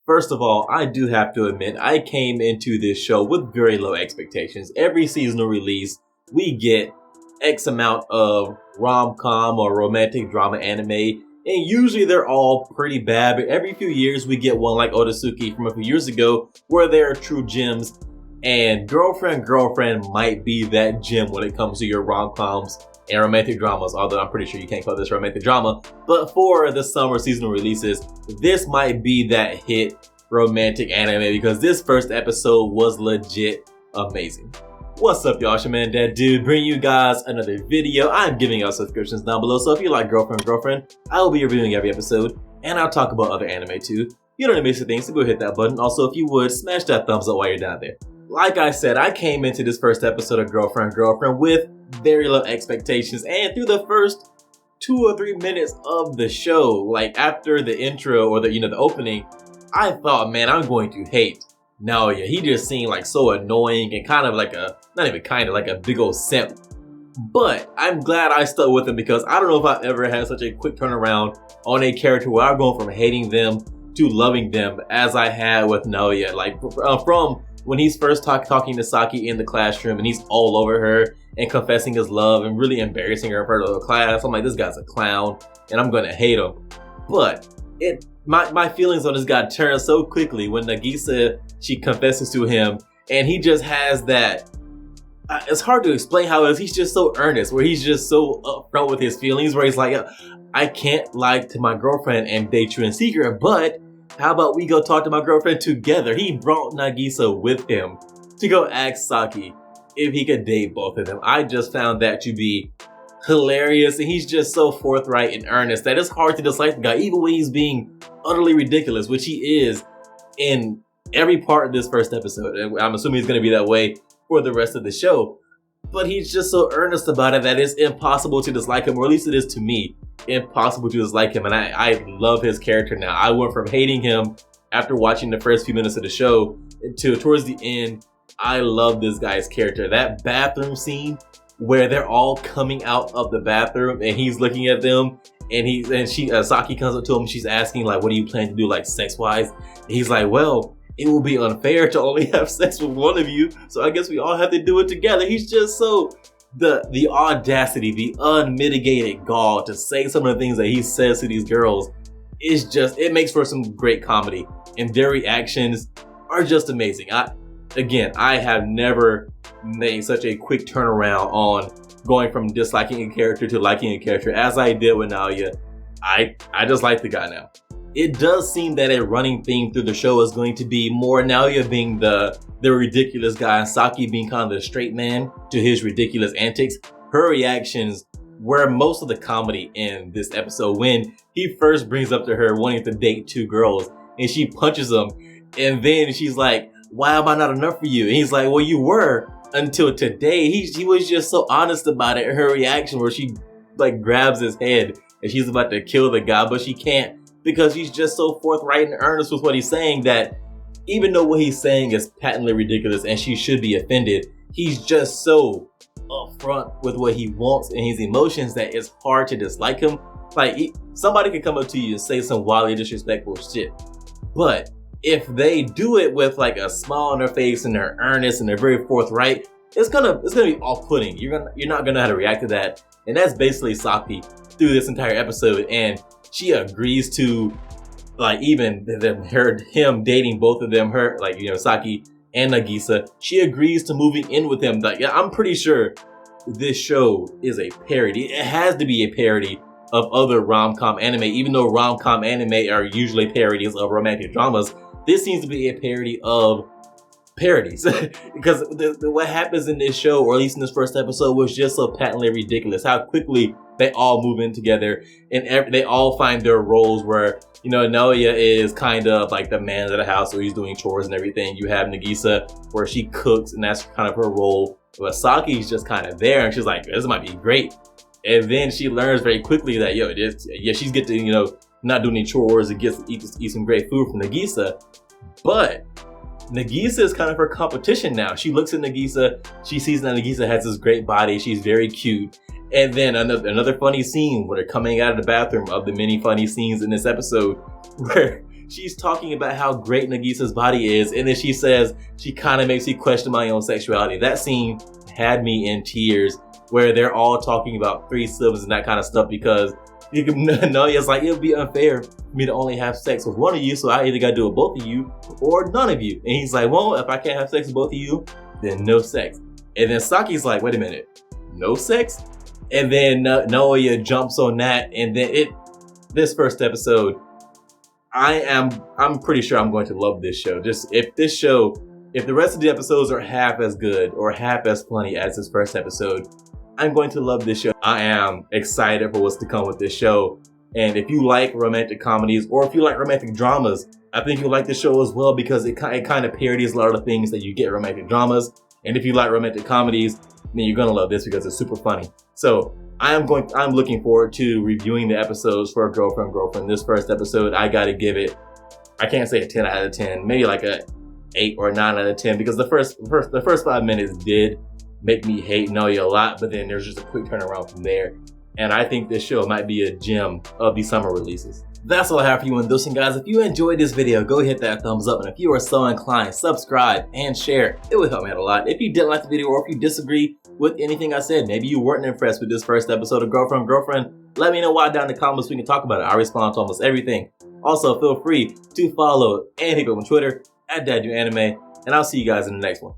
First of all, I do have to admit, I came into this show with very low expectations. Every seasonal release, we get X amount of rom-com or romantic drama anime, and usually they're all pretty bad, but every few years we get one like Otosuki from a few years ago where they are true gems, and Girlfriend might be that gem when it comes to your rom-coms and romantic dramas, although I'm pretty sure you can't call this romantic drama. But for the summer seasonal releases, this might be that hit romantic anime because this first episode was legit amazing. What's up, y'all? It's your man, That Dude, bringing you guys another video. I'm giving out subscriptions down below, so if you like Girlfriend, I will be reviewing every episode, and I'll talk about other anime too. You don't miss a thing, so go hit that button. Also, if you would, smash that thumbs up while you're down there. Like I said, I came into this first episode of Girlfriend with very low expectations, and through the first 2 or 3 minutes of the show, like after the intro or the opening, I thought, man, I'm going to hate Naoya. He just seemed like so annoying and kind of like like a big old simp. But I'm glad I stuck with him because I don't know if I've ever had such a quick turnaround on a character where I'm going from hating them to loving them as I had with Naoya. Like from when he's first talking to Saki in the classroom and he's all over her and confessing his love and really embarrassing her in front of the class. I'm like, this guy's a clown and I'm gonna hate him. But my feelings on this guy turn so quickly when Nagisa, she confesses to him and he just has that, it's hard to explain how it is. He's just so earnest, where he's just so upfront with his feelings, where he's like, I can't lie to my girlfriend and date you in secret, but how about we go talk to my girlfriend together? He brought Nagisa with him to go ask Saki if he could date both of them. I just found that to be hilarious, and he's just so forthright and earnest that it's hard to dislike the guy, even when he's being utterly ridiculous, which he is in every part of this first episode. And I'm assuming he's going to be that way for the rest of the show. But he's just so earnest about it that it's impossible to dislike him, or at least it is to me, impossible to dislike him. And I love his character now. I went from hating him after watching the first few minutes of the show to towards the end, I love this guy's character. That bathroom scene where they're all coming out of the bathroom and he's looking at them and Saki comes up to him, she's asking like, what do you plan to do, like sex-wise? And he's like, well, it will be unfair to only have sex with one of you, so I guess we all have to do it together. He's just so, the audacity, the unmitigated gall to say some of the things that he says to these girls is just, it makes for some great comedy, and their reactions are just amazing. I have never made such a quick turnaround on going from disliking a character to liking a character as I did with Naoya. I just like the guy now. It does seem that a running theme through the show is going to be more Naoya being the ridiculous guy and Saki being kind of the straight man to his ridiculous antics. Her reactions were most of the comedy in this episode when he first brings up to her wanting to date 2 girls and she punches him, and then she's like, why am I not enough for you? And he's like, well, you were until today. He was just so honest about it. Her reaction where she like grabs his head and she's about to kill the guy, but she can't, because he's just so forthright and earnest with what he's saying that even though what he's saying is patently ridiculous and she should be offended, he's just so upfront with what he wants and his emotions that it's hard to dislike him. Like, somebody could come up to you and say some wildly disrespectful shit, but if they do it with like a smile on their face and they're earnest and they're very forthright, it's gonna be off-putting. You're not gonna know how to react to that. And that's basically Saki through this entire episode. And she agrees to like even him dating both of them, Saki and Nagisa. She agrees to moving in with him. Like, I'm pretty sure this show is a parody. It has to be a parody of other rom-com anime, even though rom-com anime are usually parodies of romantic dramas. This seems to be a parody of parodies because what happens in this show, or at least in this first episode, was just so patently ridiculous. How quickly they all move in together and they all find their roles where, Naoya is kind of like the man of the house where he's doing chores and everything. You have Nagisa where she cooks and that's kind of her role. But Saki's just kind of there and she's like, this might be great. And then she learns very quickly that, she's get to, not do any chores and gets to eat some great food from Nagisa. But Nagisa is kind of her competition now. She looks at Nagisa, she sees that Nagisa has this great body, she's very cute. And then another funny scene where they're coming out of the bathroom, of the many funny scenes in this episode, where she's talking about how great Nagisa's body is, and then she says she kind of makes me question my own sexuality. That scene had me in tears, where they're all talking about threesomes and that kind of stuff, because you can know it's like, it would be unfair for me to only have sex with one of you, so I either gotta do it with both of you or none of you. And he's like, well, if I can't have sex with both of you, then no sex. And then Saki's like, wait a minute, no sex? And then Naoya jumps on that, and then this first episode, I'm pretty sure I'm going to love this show. If the rest of the episodes are half as good or half as funny as this first episode, I'm going to love this show. I am excited for what's to come with this show. And if you like romantic comedies, or if you like romantic dramas, I think you'll like this show as well, because it kind of parodies a lot of the things that you get in romantic dramas. And if you like romantic comedies, then you're gonna love this because it's super funny. So I'm looking forward to reviewing the episodes for Girlfriend. This first episode, I gotta give it, I can't say a 10 out of 10, maybe like a 8 or 9 out of 10, because the first 5 minutes did make me hate Naoya a lot, but then there's just a quick turnaround from there. And I think this show might be a gem of the summer releases. That's all I have for you on this one, guys. If you enjoyed this video, go hit that thumbs up, and if you are so inclined, subscribe and share. It would help me out a lot. If you didn't like the video, or if you disagree with anything I said, maybe you weren't impressed with this first episode of Girlfriend, let me know why down in the comments. We can talk about it. I respond to almost everything. Also, feel free to follow and hit me up on Twitter @DadDoAnime, and I'll see you guys in the next one.